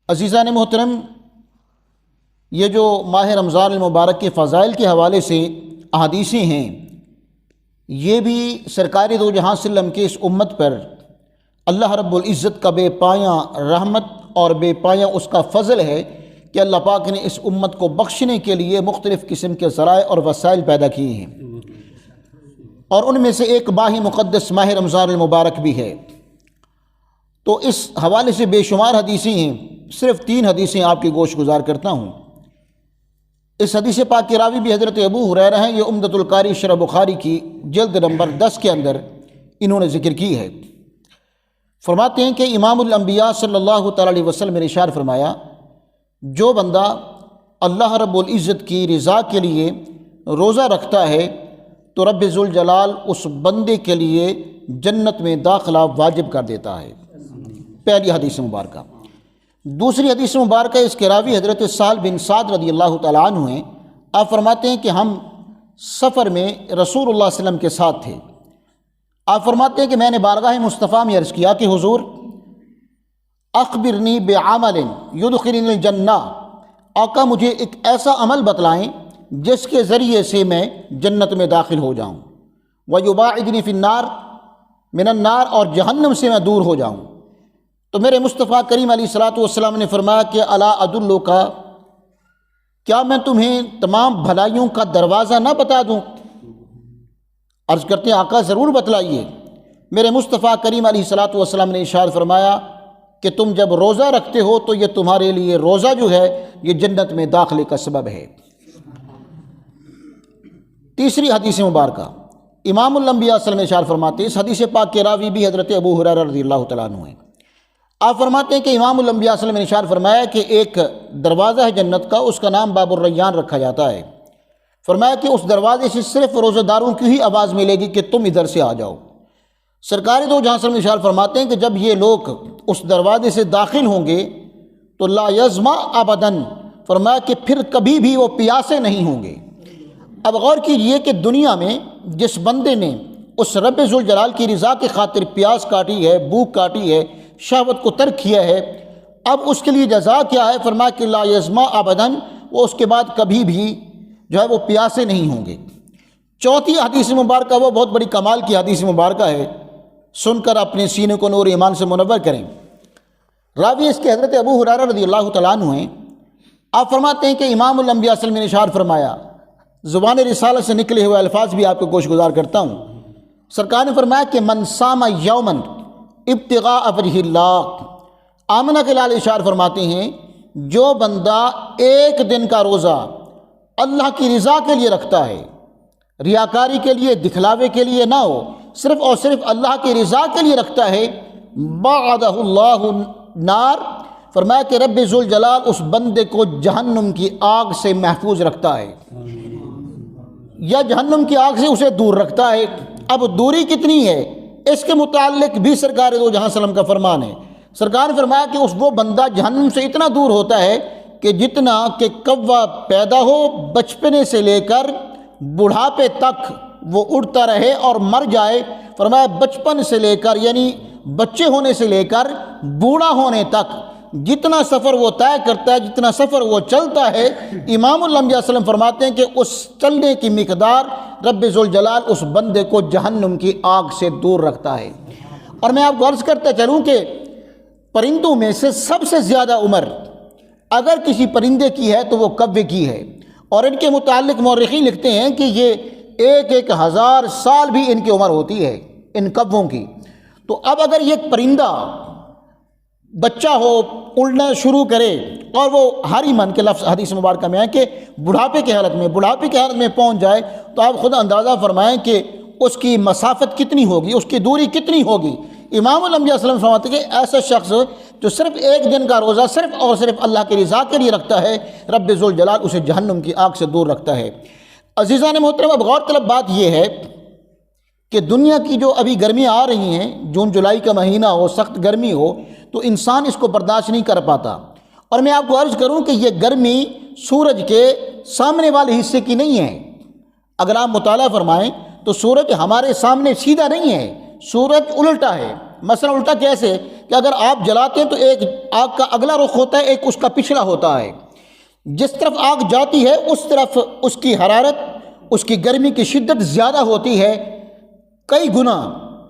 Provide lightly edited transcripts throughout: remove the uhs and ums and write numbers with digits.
عزیزان محترم، یہ جو ماہ رمضان المبارک کے فضائل کے حوالے سے احادیثیں ہیں، یہ بھی سرکار دو جہاں صلی اللہ علیہ وسلم کے اس امت پر اللہ رب العزت کا بے پایاں رحمت اور بے پایاں اس کا فضل ہے کہ اللہ پاک نے اس امت کو بخشنے کے لیے مختلف قسم کے ذرائع اور وسائل پیدا کیے ہیں، اور ان میں سے ایک ماہ مقدس ماہ رمضان المبارک بھی ہے۔ تو اس حوالے سے بے شمار حدیثیں ہیں، صرف 3 حدیثیں آپ کی گوش گزار کرتا ہوں۔ اس حدیث پاک کے راوی بھی حضرت ابو ہریرہ ہیں، یہ عمدۃ القاری شرح بخاری کی جلد نمبر 10 کے اندر انہوں نے ذکر کی ہے۔ فرماتے ہیں کہ امام الانبیاء صلی اللہ تعالی علیہ وسلم نے ارشاد فرمایا، جو بندہ اللہ رب العزت کی رضا کے لیے روزہ رکھتا ہے تو رب ذوالجلال اس بندے کے لیے جنت میں داخلہ واجب کر دیتا ہے۔ پہلی حدیث مبارکہ۔ دوسری حدیث مبارکہ اس کے راوی حضرت سہل بن سعد رضی اللہ تعالیٰ عنہ ہیں۔ آپ فرماتے ہیں کہ ہم سفر میں رسول اللہ صلی اللہ علیہ وسلم کے ساتھ تھے۔ آپ فرماتے ہیں کہ میں نے بارگاہ مصطفیٰ میں عرض کیا کہ حضور اخبرنی بعمل یدخلنی الجنہ، آقا مجھے ایک ایسا عمل بتلائیں جس کے ذریعے سے میں جنت میں داخل ہو جاؤں، ویباعدنی فی النار، من النار، اور جہنم سے میں دور ہو جاؤں۔ تو میرے مصطفیٰ کریم علیہ الصلوۃ والسلام نے فرمایا کہ الا ادلک، کیا میں تمہیں تمام بھلائیوں کا دروازہ نہ بتا دوں؟ عرض کرتے ہیں آقا ضرور بتلائیے۔ میرے مصطفیٰ کریم علیہ الصلوۃ والسلام نے ارشاد فرمایا کہ تم جب روزہ رکھتے ہو تو یہ تمہارے لیے روزہ جو ہے یہ جنت میں داخلے کا سبب ہے۔ تیسری حدیث مبارکہ امام الانبیاء صلی اللہ علیہ وسلم نے ارشاد فرماتے ہیں، اس حدیث پاک کے راوی بھی حضرت ابو ہریرہ رضی اللہ تعالیٰ عنہ ہیں۔ آپ فرماتے ہیں کہ امام الانبیاء صلی اللہ علیہ وسلم نے ارشاد فرمایا کہ ایک دروازہ ہے جنت کا، اس کا نام باب الریان رکھا جاتا ہے۔ فرمایا کہ اس دروازے سے صرف روزہ داروں کی ہی آواز ملے گی کہ تم ادھر سے آ جاؤ۔ سرکار دو جہاں صلی اللہ علیہ وسلم ارشاد فرماتے ہیں کہ جب یہ لوگ اس دروازے سے داخل ہوں گے تو لا یظمأ ابداً، فرمایا کہ پھر کبھی بھی وہ پیاسے نہیں ہوں گے۔ اب غور کیجئے کہ دنیا میں جس بندے نے اس رب ذوالجلال کی رضا کی خاطر پیاس کاٹی ہے، بھوک کاٹی ہے، شہوت کو ترک کیا ہے، اب اس کے لیے جزا کیا ہے؟ فرمایا کہ لا یظمأ ابداً، وہ اس کے بعد کبھی بھی جو ہے وہ پیاسے نہیں ہوں گے۔ چوتھی حدیث مبارکہ وہ بہت بڑی کمال کی حدیث مبارکہ ہے، سن کر اپنے سینے کو نور ایمان سے منور کریں۔ راوی اس کے حضرت ابو ہریرہ رضی اللہ تعالیٰ عنہ ہیں۔ آپ فرماتے ہیں کہ امام الانبیاء صلی اللہ علیہ وسلم نے ارشاد فرمایا، زبان رسالت سے نکلے ہوئے الفاظ بھی آپ کو گوش گزار کرتا ہوں۔ سرکار نے فرمایا کہ من صام یوما ابتغاء وجہ اللہ، آمنہ کے لال ارشاد فرماتے ہیں جو بندہ ایک دن کا روزہ اللہ کی رضا کے لیے رکھتا ہے، ریاکاری کے لیے، دکھلاوے کے لیے نہ ہو، صرف اور صرف اللہ کی رضا کے لیے رکھتا ہے، بعدہ اللہ نار، فرمایا کہ رب ذوالجلال اس بندے کو جہنم کی آگ سے محفوظ رکھتا ہے، یا جہنم کی آگ سے اسے دور رکھتا ہے۔ اب دوری کتنی ہے اس کے متعلق بھی سرکار دو جہاں صلی اللہ علیہ وسلم کا فرمان ہے۔ سرکار نے فرمایا کہ وہ بندہ جہنم سے اتنا دور ہوتا ہے کہ جتنا کہ کوا پیدا ہو بچپنے سے لے کر بڑھاپے تک وہ اڑتا رہے اور مر جائے، فرمایا بچپن سے لے کر یعنی بچے ہونے سے لے کر بوڑھا ہونے تک جتنا سفر وہ طے کرتا ہے، جتنا سفر وہ چلتا ہے، امام الانبیاء صلی اللہ علیہ وسلم فرماتے ہیں کہ اس چلنے کی مقدار رب ذوالجلال اس بندے کو جہنم کی آگ سے دور رکھتا ہے۔ اور میں آپ کو عرض کرتا چلوں کہ پرندوں میں سے سب سے زیادہ عمر اگر کسی پرندے کی ہے تو وہ کوے کی ہے، اور ان کے متعلق مورخین لکھتے ہیں کہ یہ 1000 سال بھی ان کی عمر ہوتی ہے ان کووں کی۔ تو اب اگر یہ پرندہ بچہ ہو، اڑنا شروع کرے، اور وہ ہریمن کے لفظ حدیث مبارکہ میں ہے کہ بڑھاپے کی حالت میں پہنچ جائے، تو آپ خود اندازہ فرمائیں کہ اس کی مسافت کتنی ہوگی، اس کی دوری کتنی ہوگی۔ امام الانبیاء صلی اللہ علیہ وسلم فرماتے ہیں کہ ایسا شخص جو صرف ایک دن کا روزہ صرف اور صرف اللہ کی رضا کے لیے رکھتا ہے، رب ذوالجلال اسے جہنم کی آگ سے دور رکھتا ہے۔ عزیزان محترم، اب غور طلب بات یہ ہے کہ دنیا کی جو ابھی گرمیاں آ رہی ہیں، جون جولائی کا مہینہ ہو، سخت گرمی ہو، تو انسان اس کو برداشت نہیں کر پاتا۔ اور میں آپ کو عرض کروں کہ یہ گرمی سورج کے سامنے والے حصے کی نہیں ہے۔ اگر آپ مطالعہ فرمائیں تو سورج ہمارے سامنے سیدھا نہیں ہے، سورج الٹا ہے، مثلا الٹا کیسے کہ اگر آپ جلاتے ہیں تو ایک آگ کا اگلا رخ ہوتا ہے، ایک اس کا پچھلا ہوتا ہے، جس طرف آگ جاتی ہے اس طرف اس کی حرارت، اس کی گرمی کی شدت زیادہ ہوتی ہے کئی گنا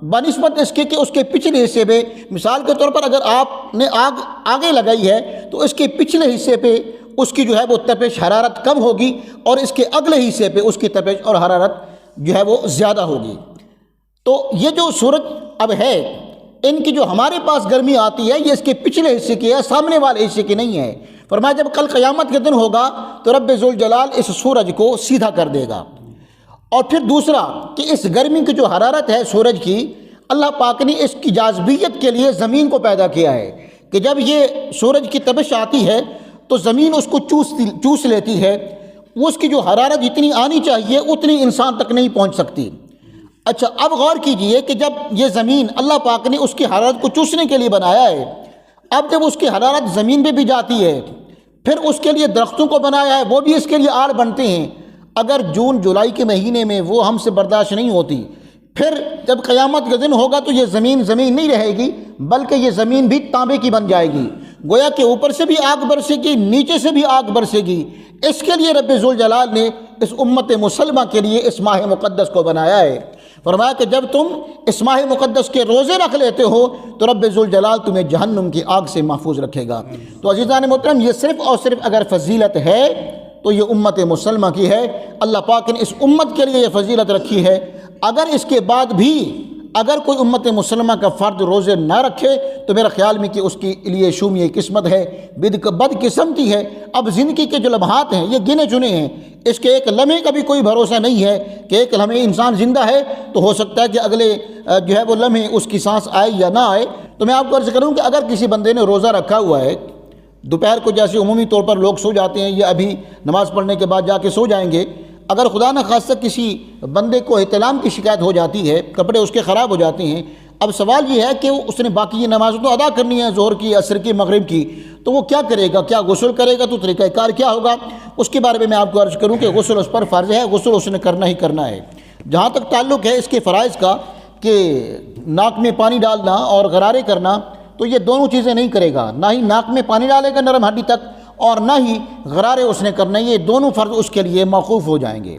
بنسبت اس کے کہ اس کے پچھلے حصے پہ، مثال کے طور پر اگر آپ نے آگ آگے لگائی ہے تو اس کے پچھلے حصے پہ اس کی جو ہے وہ تپش حرارت کم ہوگی، اور اس کے اگلے حصے پہ اس کی تپش اور حرارت جو ہے وہ زیادہ ہوگی۔ تو یہ جو سورج اب ہے، ان کی جو ہمارے پاس گرمی آتی ہے یہ اس کے پچھلے حصے کی ہے، سامنے والے حصے کی نہیں ہے۔ فرمایا جب کل قیامت کے دن ہوگا تو رب ذوالجلال اس سورج کو سیدھا کر دے گا۔ اور پھر دوسرا کہ اس گرمی کی جو حرارت ہے سورج کی، اللہ پاک نے اس کی جاذبیت کے لیے زمین کو پیدا کیا ہے کہ جب یہ سورج کی تپش آتی ہے تو زمین اس کو چوس لیتی ہے، اس کی جو حرارت جتنی آنی چاہیے اتنی انسان تک نہیں پہنچ سکتی۔ اچھا اب غور کیجئے کہ جب یہ زمین اللہ پاک نے اس کی حرارت کو چوسنے کے لیے بنایا ہے، اب جب اس کی حرارت زمین پہ بھی جاتی ہے، پھر اس کے لیے درختوں کو بنایا ہے، وہ بھی اس کے لیے آڑ بنتے ہیں، اگر جون جولائی کے مہینے میں وہ ہم سے برداشت نہیں ہوتی، پھر جب قیامت کا دن ہوگا تو یہ زمین نہیں رہے گی، بلکہ یہ زمین بھی تانبے کی بن جائے گی، گویا کہ اوپر سے بھی آگ برسے گی، نیچے سے بھی آگ برسے گی۔ اس کے لیے رب ذوالجلال نے اس امت مسلمہ کے لیے اس ماہ مقدس کو بنایا ہے۔ فرمایا کہ جب تم اس ماہ مقدس کے روزے رکھ لیتے ہو تو رب ذوالجلال تمہیں جہنم کی آگ سے محفوظ رکھے گا۔ تو عزیزان محترم، یہ صرف اور صرف اگر فضیلت ہے تو یہ امت مسلمہ کی ہے، اللہ پاک نے اس امت کے لیے یہ فضیلت رکھی ہے۔ اگر اس کے بعد بھی اگر کوئی امت مسلمہ کا فرد روزے نہ رکھے تو میرا خیال میں کہ اس کے لیے شومی قسمت ہے، بد قسمتی ہے۔ اب زندگی کے جو لمحات ہیں یہ گنے چنے ہیں، اس کے ایک لمحے کا بھی کوئی بھروسہ نہیں ہے کہ ایک لمحے انسان زندہ ہے تو ہو سکتا ہے کہ اگلے جو ہے وہ لمحے اس کی سانس آئے یا نہ آئے۔ تو میں آپ کو عرض کروں کہ اگر کسی بندے نے روزہ رکھا ہوا ہے، دوپہر کو جیسے عمومی طور پر لوگ سو جاتے ہیں یا ابھی نماز پڑھنے کے بعد جا کے سو جائیں گے، اگر خدا نہ خواستہ کسی بندے کو احتلام کی شکایت ہو جاتی ہے، کپڑے اس کے خراب ہو جاتے ہیں، اب سوال یہ ہے کہ اس نے باقی یہ نماز تو ادا کرنی ہے، ظہر کی، عصر کی، مغرب کی، تو وہ کیا کرے گا؟ کیا غسل کرے گا؟ تو طریقہ کار کیا ہوگا؟ اس کے بارے میں آپ کو عرض کروں کہ غسل اس پر فرض ہے، غسل اس نے کرنا ہی کرنا ہے۔ جہاں تک تعلق ہے اس کے فرائض کا کہ ناک میں پانی ڈالنا اور غرارے کرنا، تو یہ دونوں چیزیں نہیں کرے گا، نہ ہی ناک میں پانی ڈالے گا نرم ہڈی تک، اور نہ ہی غرارے اس نے کرنا، یہ دونوں فرض اس کے لیے موقوف ہو جائیں گے۔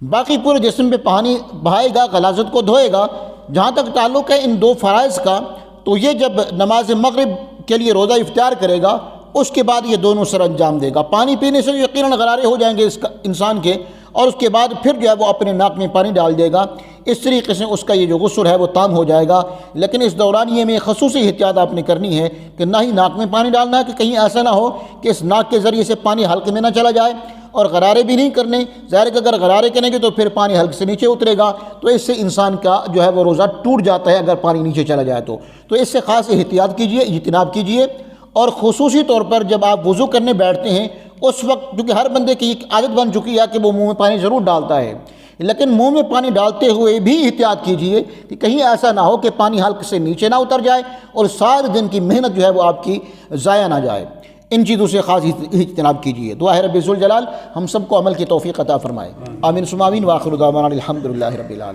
باقی پورے جسم پہ پانی بہائے گا، غلاظت کو دھوئے گا۔ جہاں تک تعلق ہے ان دو فرائض کا، تو یہ جب نماز مغرب کے لیے روزہ افطار کرے گا اس کے بعد یہ دونوں سر انجام دے گا۔ پانی پینے سے یقیناً غرارے ہو جائیں گے اس انسان کے، اور اس کے بعد پھر جو ہے وہ اپنے ناک میں پانی ڈال دے گا، اس طریقے سے اس کا یہ جو غسل ہے وہ تام ہو جائے گا۔ لیکن اس دورانیے میں خصوصی احتیاط آپ نے کرنی ہے کہ نہ ہی ناک میں پانی ڈالنا ہے کہ کہیں ایسا نہ ہو کہ اس ناک کے ذریعے سے پانی حلق میں نہ چلا جائے، اور غرارے بھی نہیں کرنے۔ ظاہر کہ اگر غرارے کریں گے تو پھر پانی حلق سے نیچے اترے گا، تو اس سے انسان کا جو ہے وہ روزہ ٹوٹ جاتا ہے اگر پانی نیچے چلا جائے تو اس سے خاص احتیاط کیجئے، اجتناب کیجئے۔ اور خصوصی طور پر جب آپ وضو کرنے بیٹھتے ہیں اس وقت، کیونکہ ہر بندے کی ایک عادت بن چکی ہے کہ وہ منہ میں پانی ضرور ڈالتا ہے، لیکن منہ میں پانی ڈالتے ہوئے بھی احتیاط کیجئے کہ کہیں ایسا نہ ہو کہ پانی حلق سے نیچے نہ اتر جائے اور سارے دن کی محنت جو ہے وہ آپ کی ضائع نہ جائے۔ ان چیزوں سے خاص اجتناب کیجئے۔ دعا ہے رب ذوالجلال ہم سب کو عمل کی توفیق عطا فرمائے۔ آمین ثم آمین، وآخر دعوانا الحمدللہ رب العالمین۔